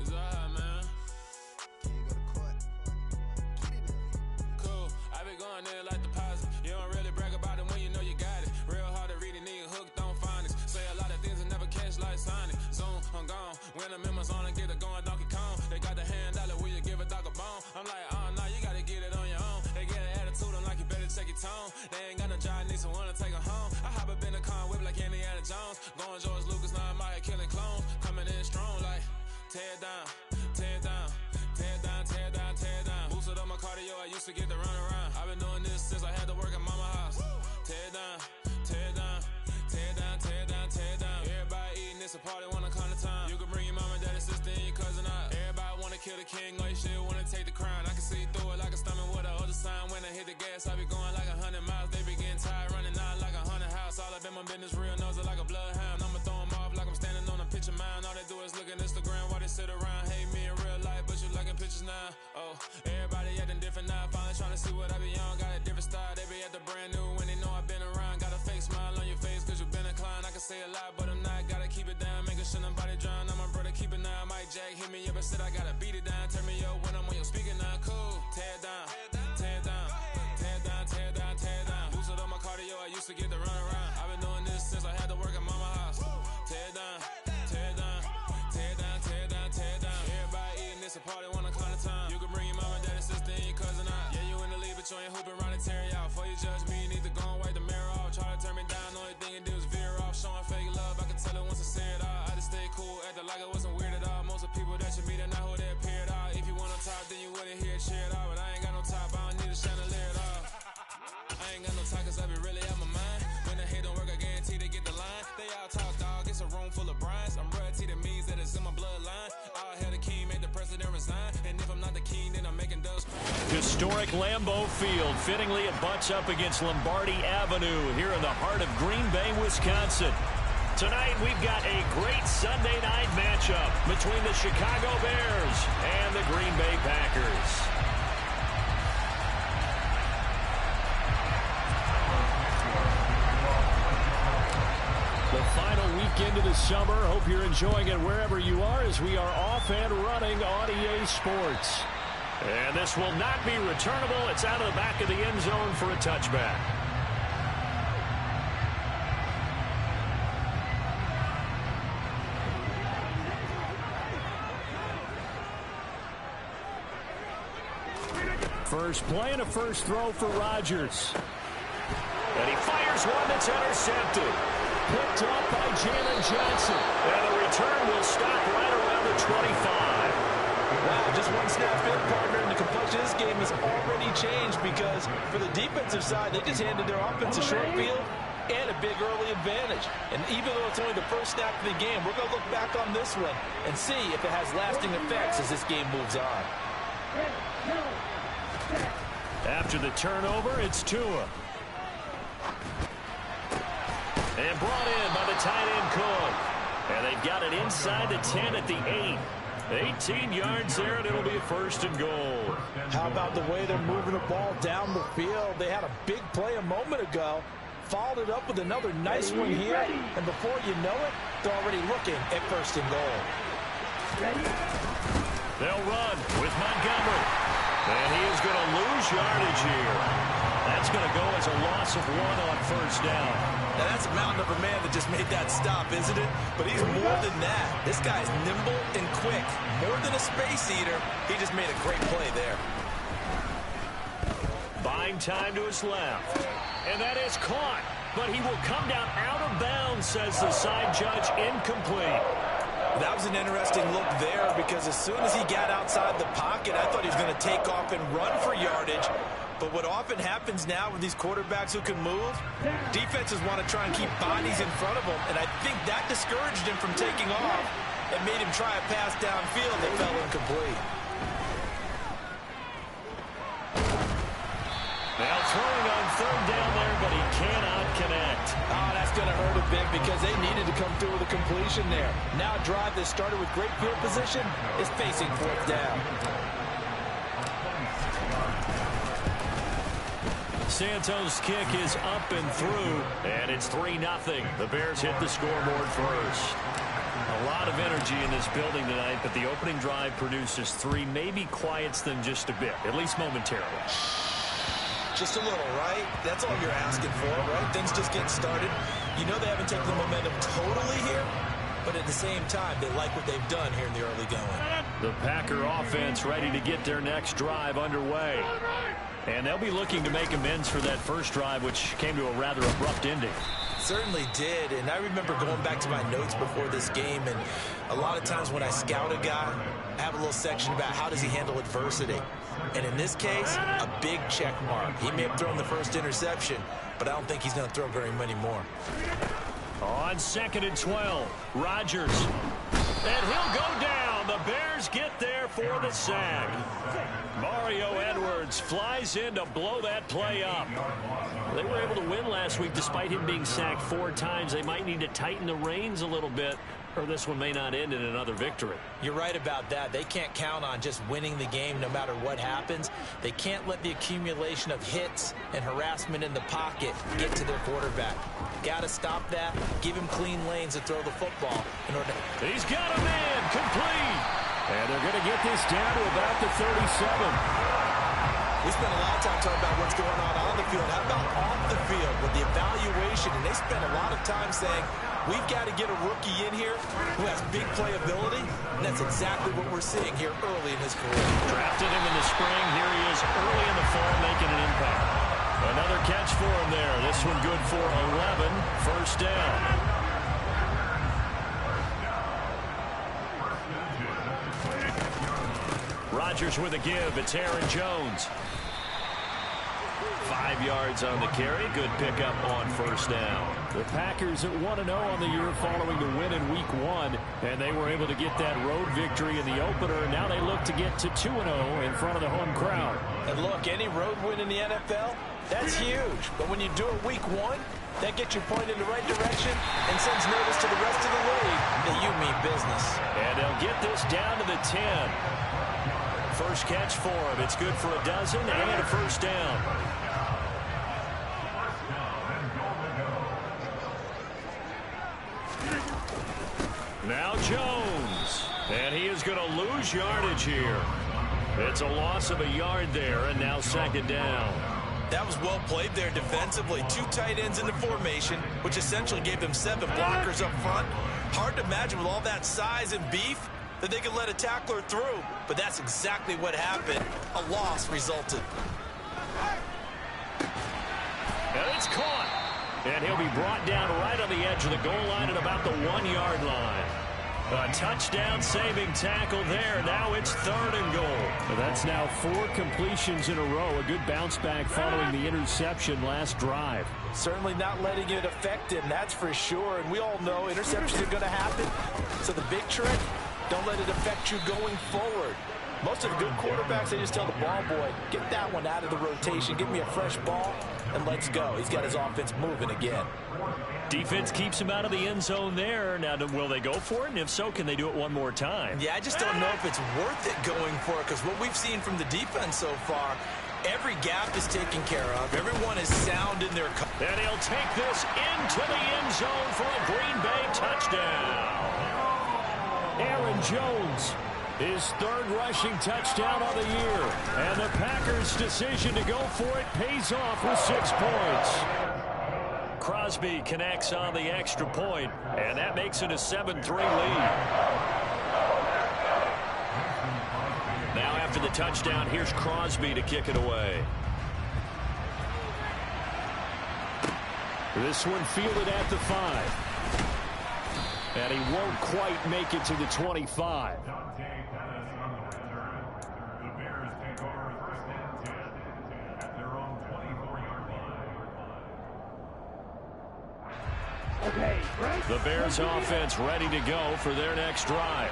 It's alright, man. Cool. I be going there like deposit. You don't really brag about it when you know you got it. Real hard to read it, nigga hooked on phonics. Say a lot of things and never catch like Sonic. Zoom, I'm gone. When I'm in my zone and get it going Donkey Kong. They got the hand dollar, will you give a dog a bone? I'm like, oh no, you gotta get it on your own. They get an attitude, I'm like, you better check your tone. They ain't got no job, need someone to take her home. I hop up in the car, whip like Indiana Jones. Going George Lucas, now I'm out here killing clones. Coming in strong like, tear it down, tear it down. Tear it down, tear it down, tear it down. Boosted up my cardio, I used to get to run around. I've been doing this since I had to work at mama house. Tear it down, tear it down, tear it down, tear it down, tear it down. Everybody eating, it's a party when I come to town. You can bring your mama, daddy, sister, and your cousin out. Everybody wanna kill the king, or you shit wanna take the crown. I can see through it like a stomach with a other sign. When I hit the gas, I be going like 100 miles. They be getting tired, running out like a 100 house. All up in my business, real nose it like a bloodhound. I'ma throw 'em off like I'm standing on a picture mound. All they do is look at Instagram while they sit around. Hate me in real life, but you liking pictures now. Oh, everybody acting different now. Finally trying to see what I be on. Got a different style, they be at the brand new when they know I've been around. Got a fake smile on your face cause you been inclined. I can say a lot, but I'm not. Gotta keep it down, making sure nobody drown. I'm my brother, keep it now. Mike Jack hit me up and said I gotta beat it down. Turn me up when I'm on your speaker now. Cool, tear it down, tear it down, tear it down, tear it down, tear it down. Boosted up my cardio, I used to get to run around. I've been doing this since I had to work at mama house. Tear it down, tear it down, tear it down, tear it down, tear it down. Everybody eating, it's a party when I come to town. You can bring your mama, daddy, sister, and your cousin out. Yeah, you in the lead, but you ain't hooping around and tear you out. Before you judge me, you need to go and wipe the mirror off. Try to turn me down, only thing you do is veer off. Showing fake love, I can tell it once I see it all. I just stay cool, acting like I wasn't weird at all. Most of the people that you meet are not who they appear at all. If you want on top, then you wouldn't hear it cheer at all. But I ain't got no top, I don't need a chandelier at all. I ain't got no talk cause I be really out my mind. When the hate don't work, I guarantee they get the line. They all talk, dog, it's a room full of Bryans. I'm royalty, that means that it's in my bloodline. All hail the king, make the president resign. And if I'm not the king, then I'm making dubs. Historic Lambeau Field. Fittingly, it butts up against Lombardi Avenue here in the heart of Green Bay, Wisconsin. Tonight, we've got a great Sunday night matchup between the Chicago Bears and the Green Bay Packers. The final weekend of the summer. Hope you're enjoying it wherever you are as we are off and running on EA Sports. And this will not be returnable. It's out of the back of the end zone for a touchback. First play and a first throw for Rodgers. And he fires one that's intercepted. Picked up by Jalen Johnson. And the return will stop right around the 25. Wow, just one snap in, partner, and the complexion of this game has already changed because for the defensive side, they just handed their offense a short field and a big early advantage. And even though it's only the first snap of the game, we're going to look back on this one and see if it has lasting effects as this game moves on. After the turnover, it's Tua. And brought in by the tight end Cook. And they've got it inside the 10 at the 8. 18 yards there, and it'll be a first and goal. How about the way they're moving the ball down the field? They had a big play a moment ago. Followed it up with another nice one here. And before you know it, they're already looking at first and goal. They'll run with Montgomery. And he is going to lose yardage here. That's going to go as a loss of 1 on first down. Now that's a mountain of a man that just made that stop, isn't it? But he's more than that. This guy's nimble and quick. More than a space eater, he just made a great play there. Buying time to his left. And that is caught. But he will come down out of bounds, says the side judge, incomplete. That was an interesting look there because as soon as he got outside the pocket, I thought he was going to take off and run for yardage. But what often happens now with these quarterbacks who can move, defenses want to try and keep bodies in front of them, and I think that discouraged him from taking off and made him try a pass downfield that fell incomplete. Now throwing on third down there, but he cannot connect. Oh, that's going to hurt a bit because they needed to come through with a completion there. Now a drive that started with great field position is facing fourth down. Santos' kick is up and through, and it's 3-0. The Bears hit the scoreboard first. A energy in this building tonight, but the opening drive produces 3, maybe quiets them just a bit, at least momentarily. Just a little, right? That's all you're asking for, right? Things just getting started. You know they haven't taken the momentum totally here, but at the same time, they like what they've done here in the early going. The Packer offense ready to get their next drive underway. And they'll be looking to make amends for that first drive, which came to a rather abrupt ending. Certainly did, and I remember going back to my notes before this game, and a lot of times when I scout a guy, I have a little section about how does he handle adversity. And in this case, a big check mark. He may have thrown the first interception, but I don't think he's going to throw very many more. On 2nd and 12, Rodgers. And he'll go down. The Bears get there for the sack. Mario Edwards flies in to blow that play up. They were able to win last week despite him being sacked 4 times. They might need to tighten the reins a little bit, or this one may not end in another victory. You're right about that. They can't count on just winning the game no matter what happens. They can't let the accumulation of hits and harassment in the pocket get to their quarterback. Got to stop that. Give him clean lanes to throw the football in order to... He's got a man complete. And they're going to get this down to about the 37. We spent a lot of time talking about what's going on the field. How about off the field with the evaluation? And they spent a lot of time saying, we've got to get a rookie in here who has big playability, and that's exactly what we're seeing here early in his career. Drafted him in the spring. Here he is early in the fall making an impact. Another catch for him there. This one good for 11. First down. Rodgers with a give. It's Aaron Jones. 5 yards on the carry. Good pickup on first down. The Packers at 1-0 on the year following the win in Week 1. And they were able to get that road victory in the opener. Now they look to get to 2-0 in front of the home crowd. And look, any road win in the NFL, that's huge. But when you do it Week 1, that gets you pointed in the right direction and sends notice to the rest of the league that you mean business. And they'll get this down to the 10. First catch for him. It's good for a dozen and a first down. Now Jones. And he is going to lose yardage here. It's a loss of a yard there, and now 2nd down. That was well played there defensively. 2 tight ends in the formation, which essentially gave them 7 blockers up front. Hard to imagine with all that size and beef that they could let a tackler through, but that's exactly what happened. A loss resulted. And it's caught. And he'll be brought down right on the edge of the goal line at about the 1-yard line. A touchdown-saving tackle there. Now it's 3rd and goal. So that's now 4 completions in a row. A good bounce back following the interception last drive. Certainly not letting it affect him, that's for sure. And we all know interceptions are going to happen. So the big trick, don't let it affect you going forward. Most of the good quarterbacks, they just tell the ball boy, get that one out of the rotation, give me a fresh ball, and let's go. He's got his offense moving again. Defense keeps him out of the end zone there. Now, will they go for it? And if so, can they do it one more time? Yeah, I just don't know if it's worth it going for it, because what we've seen from the defense so far, every gap is taken care of. Everyone is sound in their... And he'll take this into the end zone for a Green Bay touchdown. Aaron Jones, his 3rd rushing touchdown of the year. And the Packers' decision to go for it pays off with 6 points. Crosby connects on the extra point, and that makes it a 7-3 lead. Now after the touchdown, here's Crosby to kick it away. This one fielded at the 5. And he won't quite make it to the 25. The Bears offense ready to go for their next drive.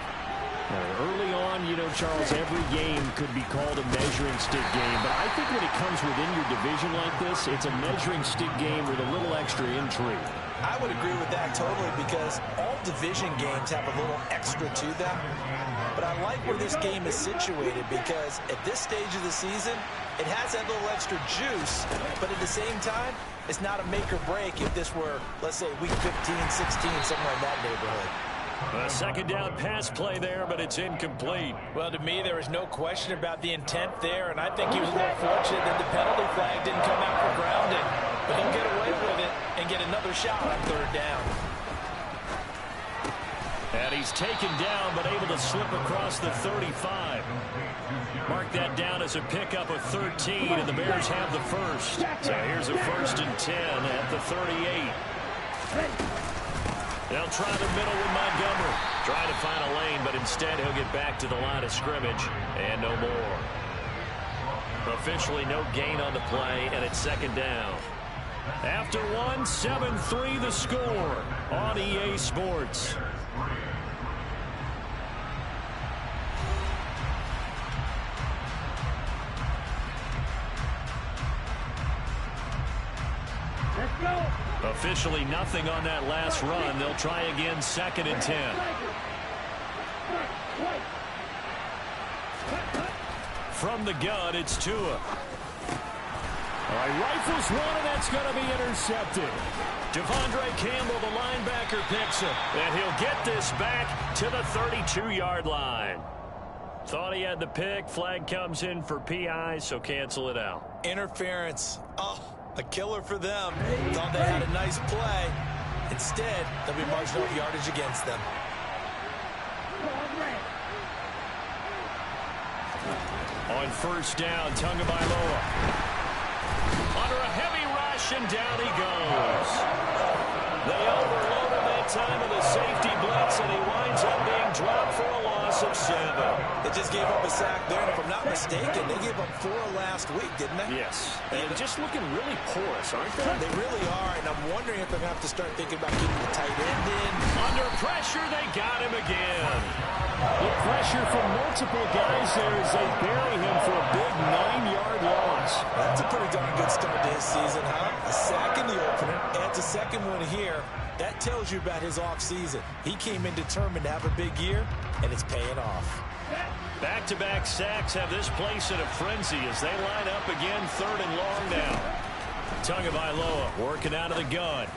Early on, you know, Charles, every game could be called a measuring stick game. But I think when it comes within your division like this, it's a measuring stick game with a little extra intrigue. I would agree with that totally, because all division games have a little extra to them. But I like where this game is situated, because at this stage of the season, it has that little extra juice, but at the same time, it's not a make or break if this were, let's say, week 15, 16, somewhere in that neighborhood. A second down pass play there, but it's incomplete. Well, to me, there was no question about the intent there, and I think he was a little fortunate that the penalty flag didn't come out for grounding. But they'll get away with it and get another shot on third down. And he's taken down, but able to slip across the 35. Mark that down as a pickup of 13, and the Bears have the first. So here's a 1st and 10 at the 38. They'll try the middle with Montgomery. Trying to find a lane, but instead he'll get back to the line of scrimmage, and no more. Officially no gain on the play, and it's 2nd down. After one, 7-3 the score on EA Sports. Officially nothing on that last run. They'll try again, 2nd and 10. From the gun, it's Tua. All right, rifles one, and that's going to be intercepted. Devondre Campbell, the linebacker, picks him. And he'll get this back to the 32-yard line. Thought he had the pick. Flag comes in for PI, so cancel it out. Interference. Oh, a killer for them. Thought they had a nice play. Instead, they'll be marching off yardage against them. On 1st down, Tagovailoa. Under a heavy rush, and down he goes. They overload him that time with a safety blitz, and he winds up being dropped for a loss of 7. They just gave up a sack there, and if I'm not mistaken, they gave up 4 last week, didn't they? Yes. And just looking really porous, aren't they? They really are, and I'm wondering if they're going to have to start thinking about getting the tight end in. Under pressure, they got him again. The pressure from multiple guys there as they bury him for a big 9-yard loss. That's a pretty darn good start to his season, huh? A sack in the opener, adds a second one here. That tells you about his offseason. He came in determined to have a big year, and it's paying off. Back-to-back sacks have this place in a frenzy as they line up again, 3rd and long now. Tagovailoa working out of the gun.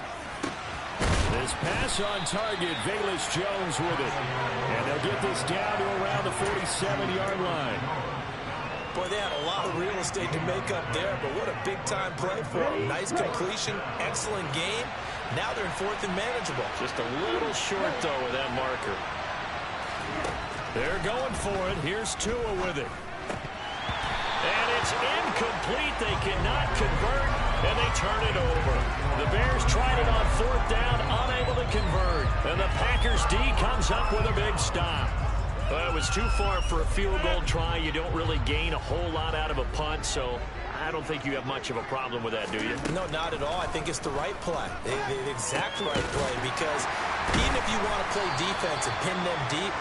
This pass on target, Velus Jones with it. And they'll get this down to around the 47-yard line. Boy, they had a lot of real estate to make up there, but what a big-time play for them. Nice completion, excellent game. Now they're in 4th and manageable. Just a little short, though, with that marker. They're going for it. Here's Tua with it. And it's incomplete. They cannot convert, and they turn it over. The Bears tried it on 4th down, unable to convert. And the Packers D comes up with a big stop. Well, it was too far for a field goal try. You don't really gain a whole lot out of a punt, so I don't think you have much of a problem with that, do you? No, not at all. I think it's the right play, the exact right play, because even if you want to play defense and pin them deep,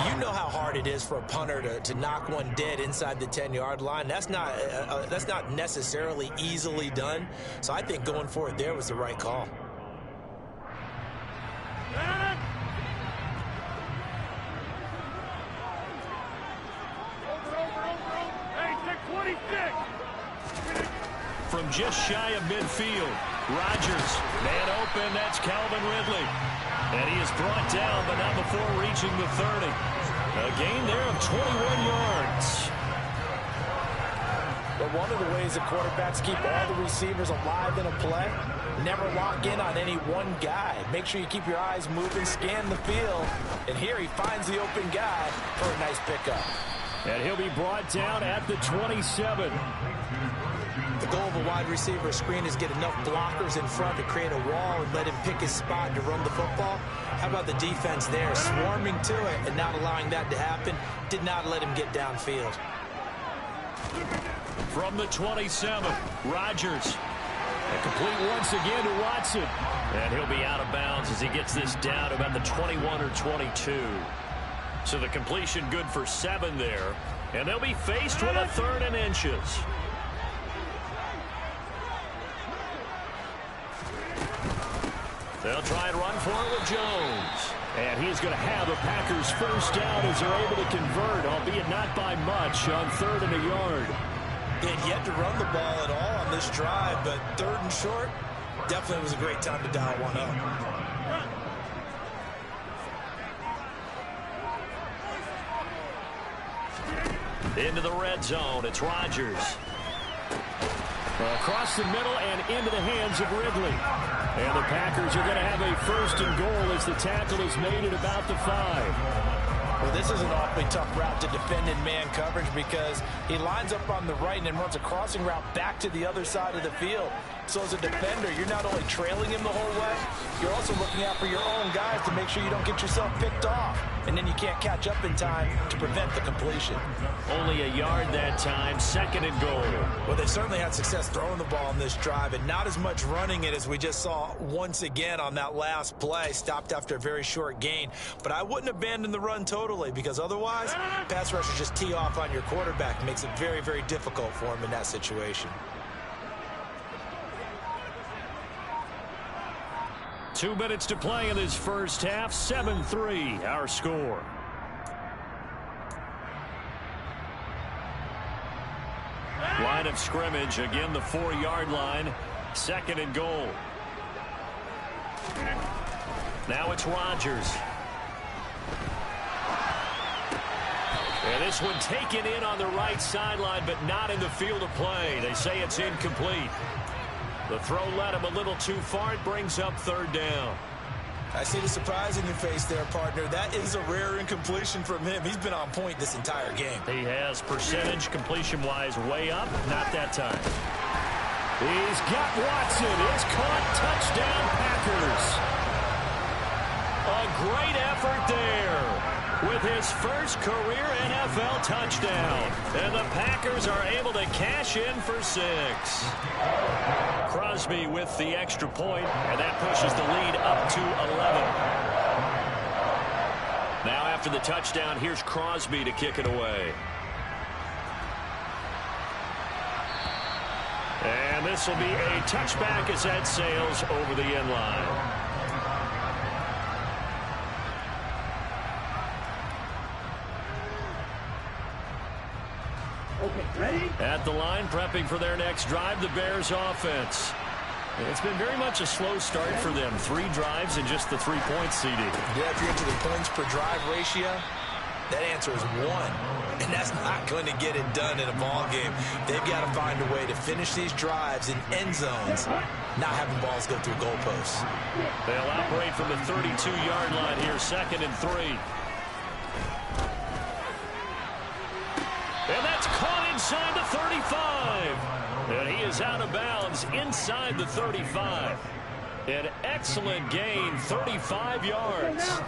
you know how hard it is for a punter to knock one dead inside the 10-yard line. That's not necessarily easily done. So I think going for it there was the right call. From just shy of midfield, Rodgers, man open, that's Calvin Ridley. And he is brought down, but not before reaching the 30. A gain there of 21 yards. But one of the ways that quarterbacks keep all the receivers alive in a play, never lock in on any one guy. Make sure you keep your eyes moving, scan the field. And here he finds the open guy for a nice pickup. And he'll be brought down at the 27. The goal of a wide receiver screen is get enough blockers in front to create a wall and let him pick his spot to run the football. How about the defense there, swarming to it and not allowing that to happen? Did not let him get downfield. From the 27, Rodgers. And complete once again to Watson. And he'll be out of bounds as he gets this down to about the 21 or 22. So the completion good for 7 there. And they'll be faced with a 3rd and inches. They'll try and run for it with Jones. And he's going to have the Packers first down as they're able to convert, albeit not by much, on 3rd and a yard. They had yet to run the ball at all on this drive, but 3rd and short, definitely was a great time to dial one up. Into the red zone, it's Rodgers. Across the middle and into the hands of Ridley. And the Packers are going to have a first and goal as the tackle is made at about the 5. Well, this is an awfully tough route to defend in man coverage because he lines up on the right and then runs a crossing route back to the other side of the field. So as a defender, you're not only trailing him the whole way, you're also looking out for your own guys to make sure you don't get yourself picked off. And then you can't catch up in time to prevent the completion. Only a yard that time, second and goal. Well, they certainly had success throwing the ball on this drive and not as much running it as we just saw once again on that last play. Stopped after a very short gain. But I wouldn't abandon the run totally because otherwise, pass rushers just tee off on your quarterback. It makes it very, very difficult for him in that situation. 2 minutes to play in this first half. 7-3, our score. Line of scrimmage, again the 4-yard line. Second and goal. Now it's Rodgers. And this one taken in on the right sideline, but not in the field of play. They say it's incomplete. The throw led him a little too far. It brings up third down. I see the surprise in your face there, partner. That is a rare incompletion from him. He's been on point this entire game. He has percentage completion-wise way up. Not that time. He's got Watson. It's caught. Touchdown, Packers. A great effort there with his first career NFL touchdown. And the Packers are able to cash in for 6. Crosby with the extra point, and that pushes the lead up to 11. Now after the touchdown, here's Crosby to kick it away. And this will be a touchback as that sails over the end line. At the line, prepping for their next drive, the Bears offense. It's been very much a slow start for them. 3 drives and just the 3 points CD. Yeah, if you're into the points per drive ratio, that answer is 1. And that's not going to get it done in a ball game. They've got to find a way to finish these drives in end zones, not having balls go through goalposts. They'll operate from the 32-yard line here, second and 3. And that's caught inside the 35. And he is out of bounds inside the 35. An excellent gain, 35 yards.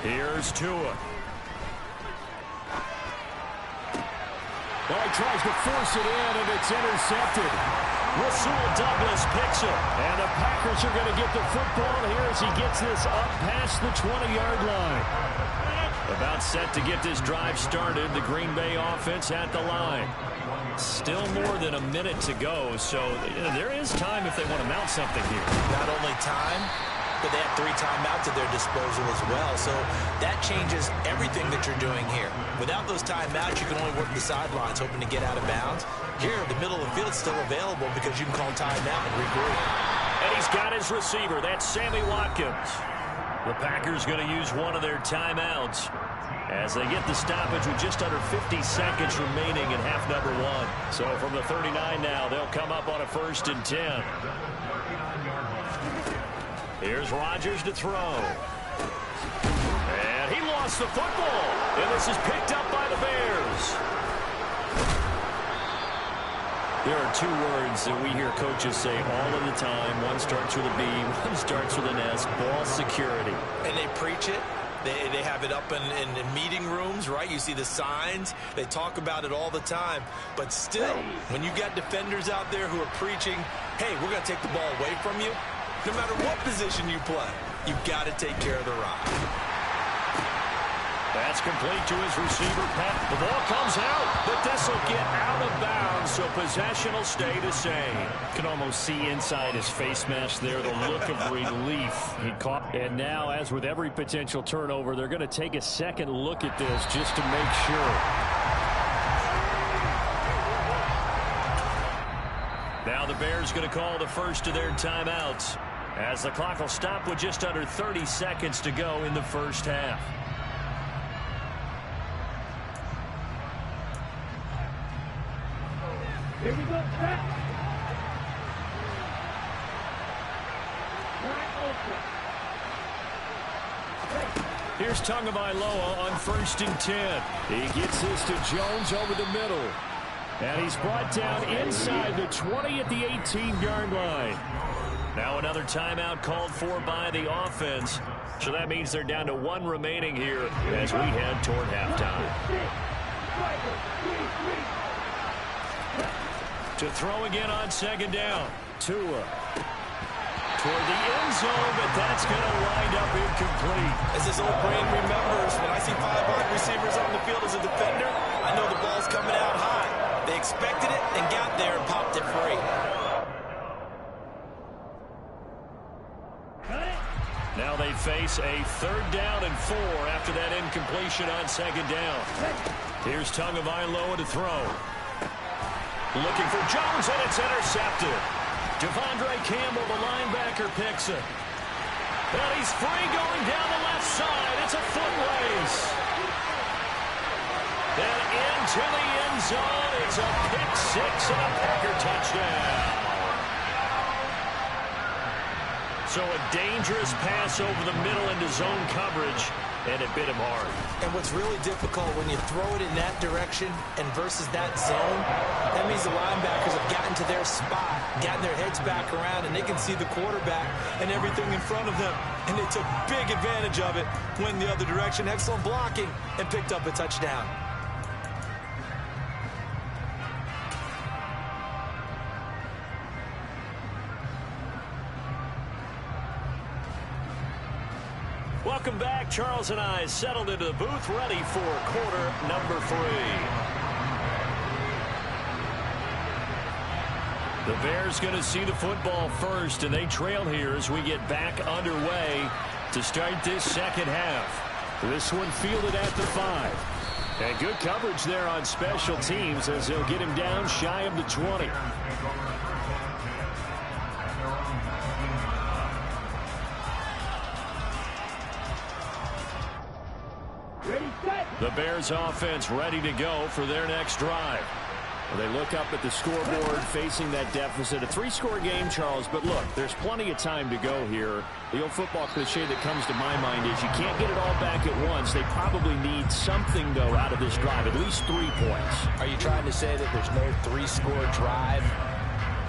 Here's Tua. Well, he tries to force it in, and it's intercepted. Rasul Douglas picks it. And the Packers are going to get the football here as he gets this up past the 20-yard line. About set to get this drive started. The Green Bay offense at the line. Still more than a minute to go, so there is time if they want to mount something here. Not only time, but they have 3 timeouts at their disposal as well. So that changes everything that you're doing here. Without those timeouts, you can only work the sidelines, hoping to get out of bounds. Here, the middle of the field is still available because you can call timeout and regroup. And he's got his receiver. That's Sammy Watkins. The Packers going to use one of their timeouts as they get the stoppage with just under 50 seconds remaining in half number 1. So from the 39 now, they'll come up on a 1st and 10. Here's Rodgers to throw. And he lost the football. And this is picked up by the Bears. There are 2 words that we hear coaches say all of the time. One starts with a B, one starts with an S. Ball security. And they preach it. They have it up in meeting rooms, right? You see the signs. They talk about it all the time. But still, when you got defenders out there who are preaching, hey, we're going to take the ball away from you, no matter what position you play, you've got to take care of the rock. That's complete to his receiver, Pat. The ball comes out, but this will get out of bounds, so possession will stay the same. You can almost see inside his face mask there the look of relief he caught. And now, as with every potential turnover, they're going to take a second look at this just to make sure. Now the Bears going to call the first of their timeouts as the clock will stop with just under 30 seconds to go in the first half. Here we go. Here's Tagovailoa on 1st and 10. He gets this to Jones over the middle. And he's brought down inside the 20 at the 18-yard line. Now another timeout called for by the offense. So that means they're down to 1 remaining here as we head toward halftime. To throw again on 2nd down. Tua toward the end zone, but that's going to wind up incomplete. As his old brain remembers, when I see 5 wide receivers on the field as a defender, I know the ball's coming out high. They expected it and got there and popped it free. Now they face a 3rd down and 4 after that incompletion on 2nd down. Here's Tagovailoa to throw. Looking for Jones, and it's intercepted. Devondre Campbell, the linebacker, picks it. And he's free going down the left side. It's a foot race. And into the end zone. It's a pick 6 and a Packer touchdown. So a dangerous pass over the middle into zone coverage, and it bit him hard. And what's really difficult when you throw it in that direction and versus that zone, that means the linebackers have gotten to their spot, gotten their heads back around, and they can see the quarterback and everything in front of them. And they took big advantage of it, went the other direction, excellent blocking, and picked up a touchdown. Welcome back. Charles and I settled into the booth, ready for quarter number 3. The Bears going to see the football first, and they trail here as we get back underway to start this second half. This one fielded at the 5. And good coverage there on special teams as they'll get him down shy of the 20. The Bears offense ready to go for their next drive. Well, they look up at the scoreboard facing that deficit. A 3-score game, Charles, but look, there's plenty of time to go here. The old football cliche that comes to my mind is you can't get it all back at once. They probably need something, though, out of this drive, at least 3 points. Are you trying to say that there's no 3-score drive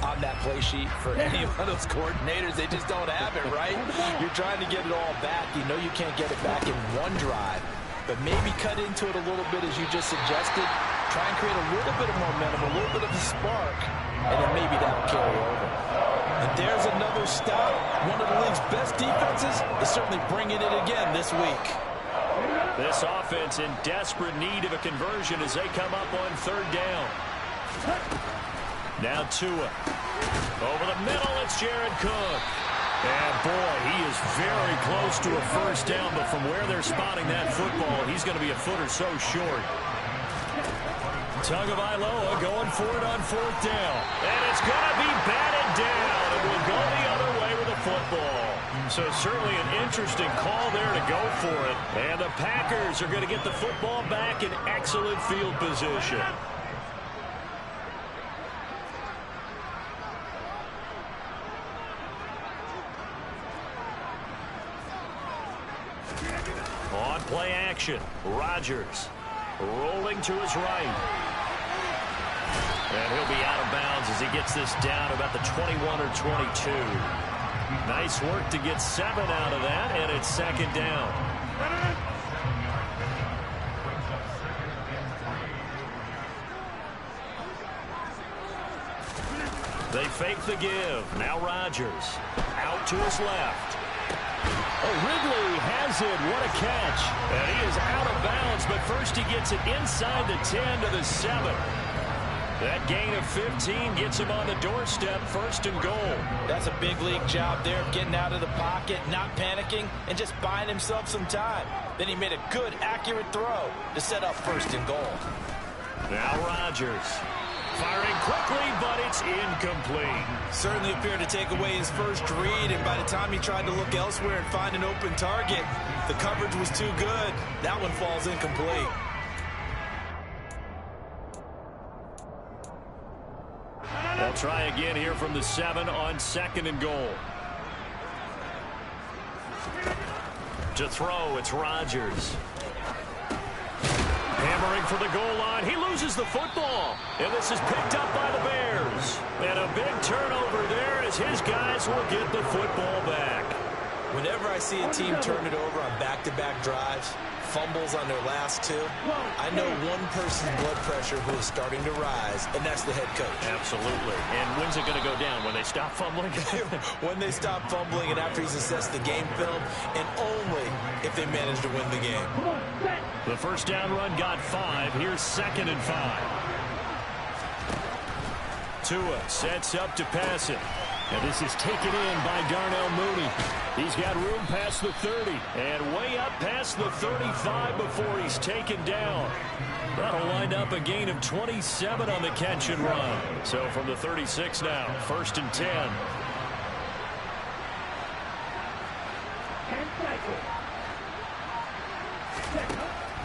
on that play sheet for any of those coordinators? They just don't have it, right? You're trying to get it all back. You know you can't get it back in one drive. But maybe cut into it a little bit as you just suggested. Try and create a little bit of momentum, a little bit of a spark, and then maybe that'll carry over. And there's another stop. One of the league's best defenses is certainly bringing it again this week. This offense in desperate need of a conversion as they come up on 3rd down. Now Tua. Over the middle, it's Jared Cook. And boy, he is very close to a first down, but from where they're spotting that football, he's going to be a foot or so short. Tagovailoa going for it on 4th down. And it's going to be batted down, and will go the other way with the football. So certainly an interesting call there to go for it. And the Packers are going to get the football back in excellent field position. On play action, Rodgers rolling to his right. And he'll be out of bounds as he gets this down about the 21 or 22. Nice work to get 7 out of that, and it's 2nd down. They fake the give. Now Rodgers out to his left. Oh, Ridley has it. What a catch. And he is out of bounds, but first he gets it inside the 10 to the 7. That gain of 15 gets him on the doorstep, 1st and goal. That's a big league job there, getting out of the pocket, not panicking, and just buying himself some time. Then he made a good, accurate throw to set up 1st and goal. Now Rodgers Firing quickly, but it's incomplete. Certainly appeared to take away his first read, and by the time he tried to look elsewhere and find an open target, the coverage was too good. That one falls incomplete. They'll try again here from the 7 on 2nd and goal. To throw, it's Rodgers. Hammering for the goal line. He loses the football. And this is picked up by the Bears. And a big turnover there as his guys will get the football back. Whenever I see a team turn it over on back-to-back drives, fumbles on their last 2, I know one person's blood pressure who is starting to rise, and that's the head coach. Absolutely. And when's it going to go down? When they stop fumbling? When they stop fumbling and after he's assessed the game film, and only if they manage to win the game. The first down run got 5. Here's 2nd and 5. Tua sets up to pass it. And this is taken in by Darnell Mooney. He's got room past the 30 and way up past the 35 before he's taken down. That'll wind up a gain of 27 on the catch and run. So from the 36 now, 1st and 10.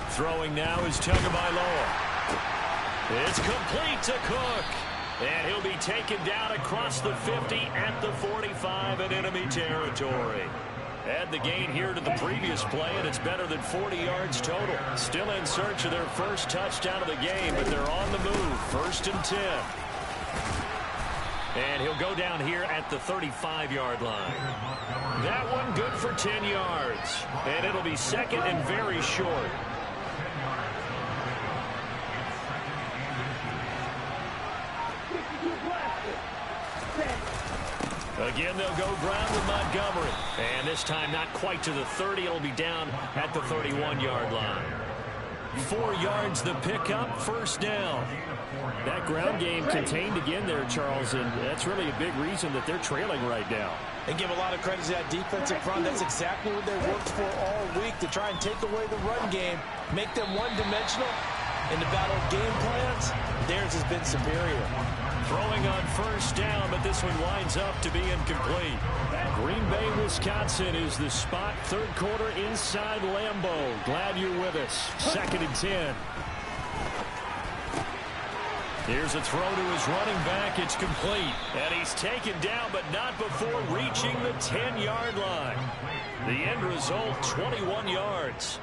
Throwing now is Tagovailoa. It's complete to Cook. And he'll be taken down across the 50 at the 45 in enemy territory. Add the gain here to the previous play, and it's better than 40 yards total. Still in search of their first touchdown of the game, but they're on the move. 1st and 10. And he'll go down here at the 35-yard line. That one good for 10 yards. And it'll be 2nd and very short. Again, they'll go ground with Montgomery. And this time not quite to the 30. It'll be down at the 31-yard line. 4 yards the pickup, 1st down. That ground game contained again there, Charles, and that's really a big reason that they're trailing right now. And give a lot of credit to that defensive front. That's exactly what they worked for all week, to try and take away the run game, make them one-dimensional. In the battle of game plans, theirs has been superior. Throwing on 1st down, but this one winds up to be incomplete. Green Bay, Wisconsin is the spot. 3rd quarter inside Lambeau. Glad you're with us. 2nd and 10. Here's a throw to his running back. It's complete. And he's taken down, but not before reaching the 10-yard line. The end result, 21 yards.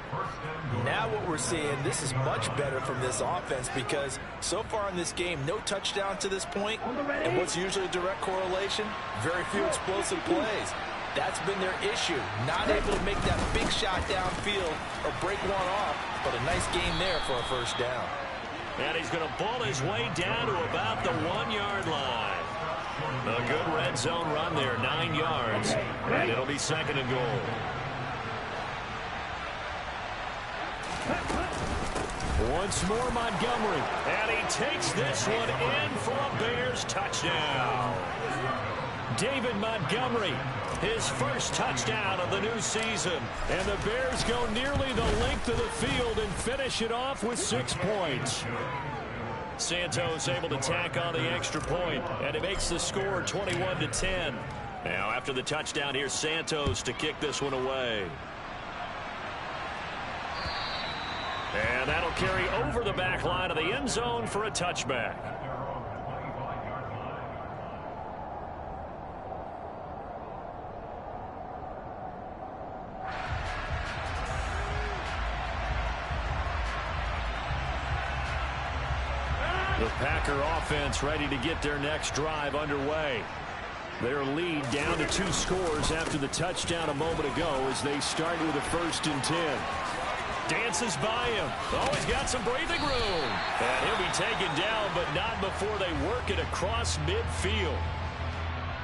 Now what we're seeing, this is much better from this offense, because so far in this game, no touchdown to this point. And what's usually a direct correlation? Very few explosive plays. That's been their issue. Not able to make that big shot downfield or break one off, but a nice gain there for a 1st down. And he's going to ball his way down to about the 1-yard line. A good red zone run there, 9 yards. And it'll be 2nd and goal. Once more Montgomery. And he takes this one in for a Bears touchdown. David Montgomery, his first touchdown of the new season. And the Bears go nearly the length of the field and finish it off with 6 points. Santos able to tack on the extra point, and it makes the score 21-10. Now after the touchdown, here's Santos to kick this one away. And that'll carry over the back line of the end zone for a touchback. The Packer offense ready to get their next drive underway. Their lead down to 2 scores after the touchdown a moment ago as they start with a 1st and 10. Dances by him. Oh, he's got some breathing room. And he'll be taken down, but not before they work it across midfield.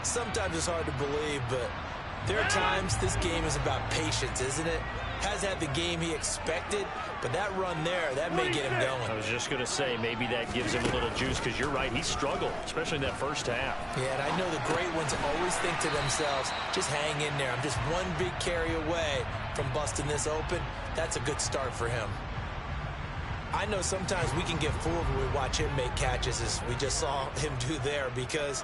Sometimes it's hard to believe, but there are times this game is about patience, isn't it? Has had the game he expected, but that run there, that may get him going. I was just going to say, maybe that gives him a little juice, because you're right, he struggled, especially in that first half. Yeah, and I know the great ones always think to themselves, just hang in there. I'm just one big carry away from busting this open. That's a good start for him. I know sometimes we can get fooled when we watch him make catches, as we just saw him do there, because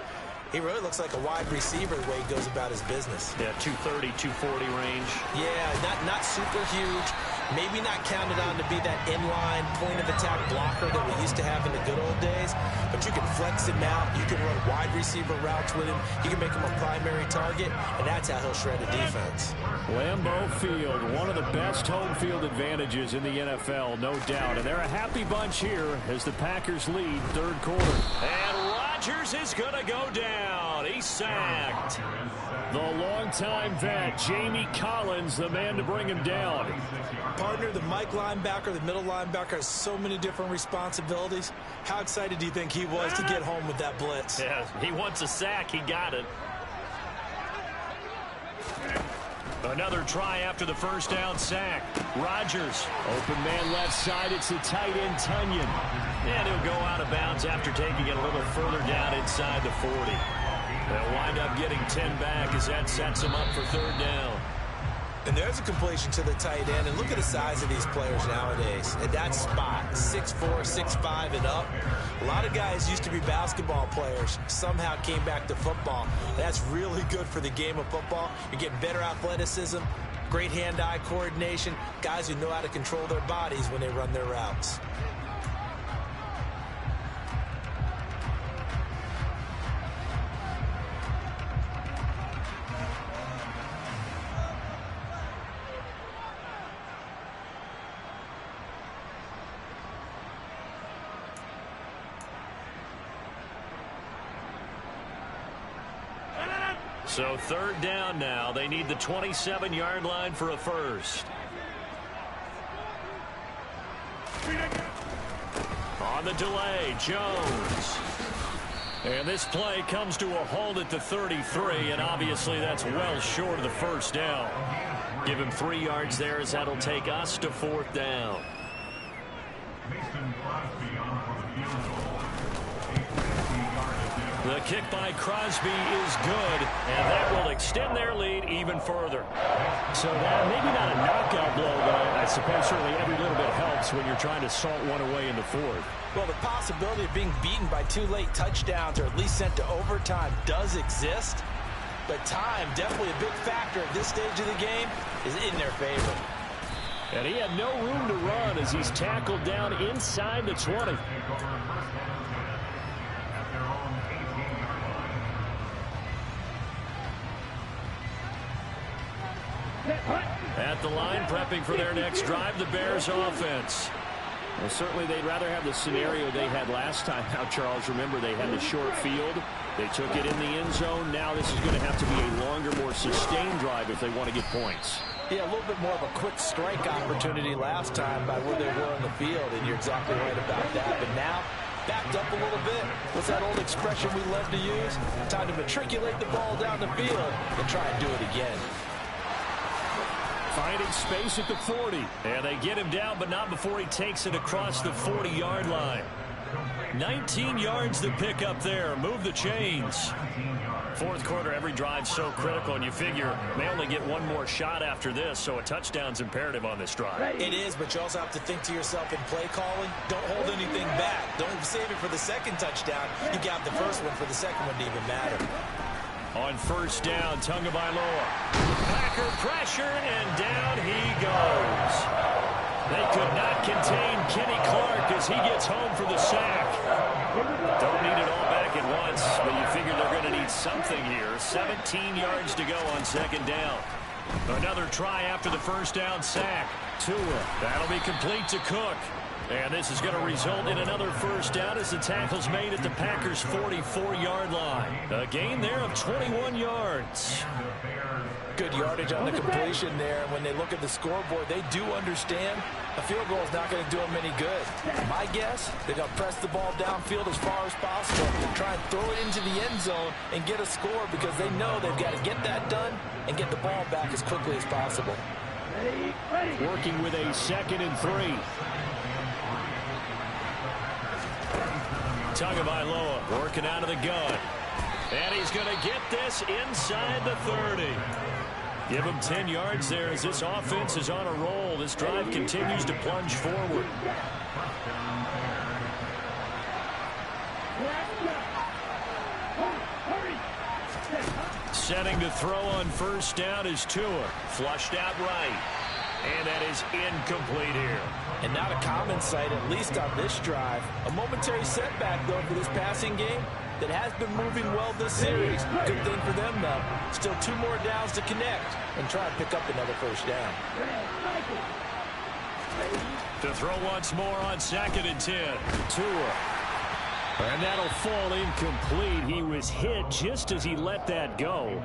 he really looks like a wide receiver the way he goes about his business. Yeah, 230, 240 range. Yeah, not super huge. Maybe not counted on to be that inline point-of-attack blocker that we used to have in the good old days, but you can flex him out. You can run wide receiver routes with him. You can make him a primary target, and that's how he'll shred a defense. Lambeau Field, one of the best home field advantages in the NFL, no doubt. And they're a happy bunch here as the Packers lead third quarter. And Rodgers is going to go down. He's sacked. The longtime vet, Jamie Collins, the man to bring him down. Partner, the Mike linebacker, the middle linebacker, has so many different responsibilities. How excited do you think he was to get home with that blitz? Yeah, he wants a sack. He got it. Another try after the first down sack. Rodgers, open man left side. It's the tight end, Tunyon. And he'll go out of bounds after taking it a little further down inside the 40. They'll wind up getting 10 back as that sets them up for third down. And there's a completion to the tight end. And look at the size of these players nowadays. At that spot, 6'4", 6'5", and up. A lot of guys used to be basketball players. Somehow came back to football. That's really good for the game of football. You're getting better athleticism, great hand-eye coordination, guys who know how to control their bodies when they run their routes. So third down now. They need the 27-yard line for a first. On the delay, Jones. And this play comes to a halt at the 33, and obviously that's well short of the first down. Give him 3 yards there as that'll take us to fourth down. The kick by Crosby is good, and that will extend their lead even further. So that maybe not a knockout blow, but I suppose certainly every little bit helps when you're trying to salt one away in the fourth. Well, the possibility of being beaten by 2 late touchdowns or at least sent to overtime does exist, but time, definitely a big factor at this stage of the game, is in their favor. And he had no room to run as he's tackled down inside the 20. At the line, prepping for their next drive, the Bears offense. Well, certainly they'd rather have the scenario they had last time out, Charles. Remember, they had the short field. They took it in the end zone. Now this is going to have to be a longer, more sustained drive if they want to get points. Yeah, a little bit more of a quick strike opportunity last time by where they were on the field, and you're exactly right about that. But now, backed up a little bit. What's that old expression we love to use? Time to matriculate the ball down the field and try and do it again. Finding space at the 40. And they get him down, but not before he takes it across the 40-yard line. 19 yards to pick up there. Move the chains. Fourth quarter, every drive so critical, and you figure they only get one more shot after this, so a touchdown's imperative on this drive. It is, but you also have to think to yourself in play calling, don't hold anything back. Don't save it for the second touchdown. You got the first one for the second one to even matter. On first down, Tagovailoa. Packer pressure, and down he goes. They could not contain Kenny Clark as he gets home for the sack. Don't need it all back at once, but you figure they're going to need something here. 17 yards to go on second down. Another try after the first down sack. Tua. That'll be complete to Cook. And this is going to result in another first down as the tackle's made at the Packers' 44-yard line. A gain there of 21 yards. Good yardage on the completion there. And when they look at the scoreboard, they do understand a field goal is not going to do them any good. My guess, they're going to press the ball downfield as far as possible, try and throw it into the end zone and get a score because they know they've got to get that done and get the ball back as quickly as possible. Working with a 2nd and 3. Tagovailoa working out of the gun. And he's going to get this inside the 30. Give him 10 yards there as this offense is on a roll. This drive continues to plunge forward. Setting to throw on first down is Tua. Flushed out right. And that is incomplete here. And not a common sight, at least on this drive. A momentary setback, though, for this passing game that has been moving well this series. Good thing for them, though. Still 2 more downs to connect and try and pick up another first down. To throw once more on 2nd and 10. Tua. And that'll fall incomplete. He was hit just as he let that go.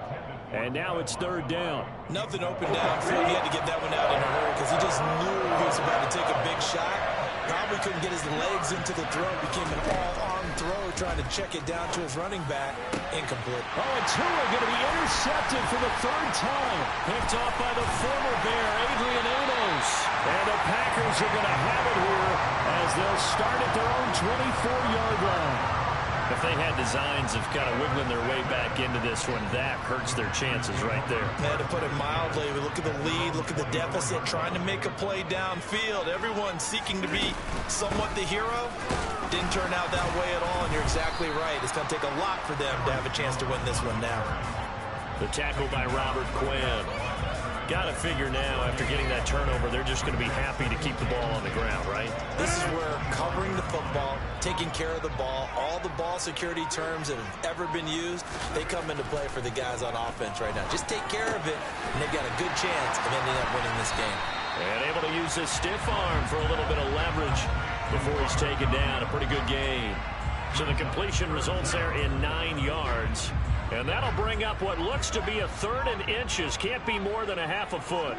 And now it's 3rd down. Nothing open downfield. He had to get that one out in a hurry because he just knew he was about to take a big shot. Probably couldn't get his legs into the throw. Became an all-arm throw trying to check it down to his running back. Incomplete. Oh, and Tua going to be intercepted for the 3rd time. Picked off by the former Bear, Adrian Amos. And the Packers are going to have it here as they'll start at their own 24-yard line. If they had designs of kind of wiggling their way back into this one, that hurts their chances right there. Man, to put it mildly, we look at the lead, look at the deficit, trying to make a play downfield. Everyone seeking to be somewhat the hero. Didn't turn out that way at all, and you're exactly right. It's going to take a lot for them to have a chance to win this one now. The tackle by Robert Quinn. Got to figure now, after getting that turnover, they're just going to be happy to keep the ball on the ground, right? This is where covering the football, taking care of the ball, all the ball security terms that have ever been used, they come into play for the guys on offense right now. Just take care of it, and they've got a good chance of ending up winning this game. And able to use his stiff arm for a little bit of leverage before he's taken down. A pretty good game. So the completion results there in 9 yards. And that'll bring up what looks to be a 3rd and inches. Can't be more than a half a foot.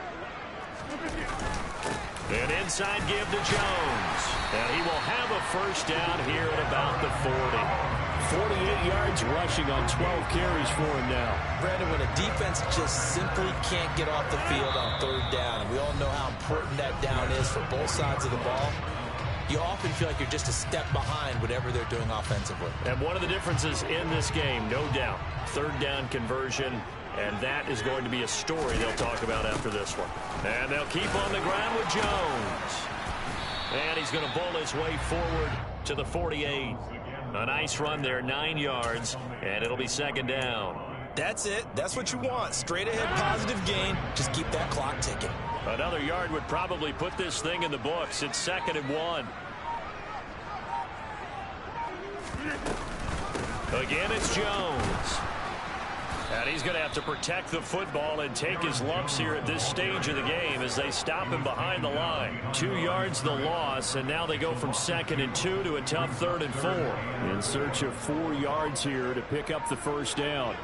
An inside give to Jones. And he will have a first down here at about the 40. 48 yards rushing on 12 carries for him now. Brandon, when a defense just simply can't get off the field on 3rd down, and we all know how important that down is for both sides of the ball, you often feel like you're just a step behind whatever they're doing offensively. And one of the differences in this game, no doubt, 3rd down conversion, and that is going to be a story they'll talk about after this one. And they'll keep on the ground with Jones. And he's going to bowl his way forward to the 48. A nice run there, 9 yards, and it'll be 2nd down. That's it. That's what you want. Straight ahead positive gain. Just keep that clock ticking. Another yard would probably put this thing in the books. It's 2nd and 1. Again, it's Jones. And he's going to have to protect the football and take his lumps here at this stage of the game as they stop him behind the line. 2 yards the loss, and now they go from 2nd and 2 to a tough 3rd and 4. In search of 4 yards here to pick up the first down.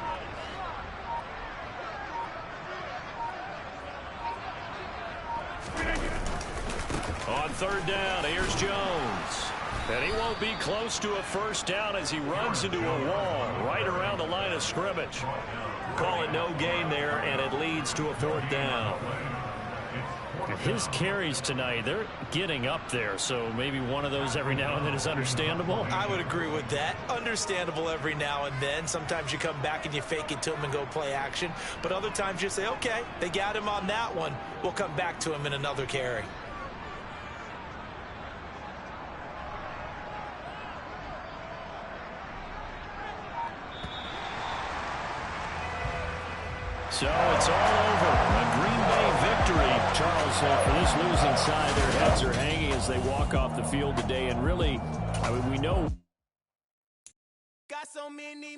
On 3rd down, here's Jones. And he won't be close to a first down as he runs into a wall right around the line of scrimmage. Call it no gain there, and it leads to a 4th down. His carries tonight, they're getting up there, so maybe one of those every now and then is understandable. I would agree with that. Understandable every now and then. Sometimes you come back and you fake it to him and go play action. But other times you say, okay, they got him on that one. We'll come back to him in another carry. So it's all over. A Green Bay victory. Charles, for this losing side, their heads are hanging as they walk off the field today. And really, I mean, we know. Got so many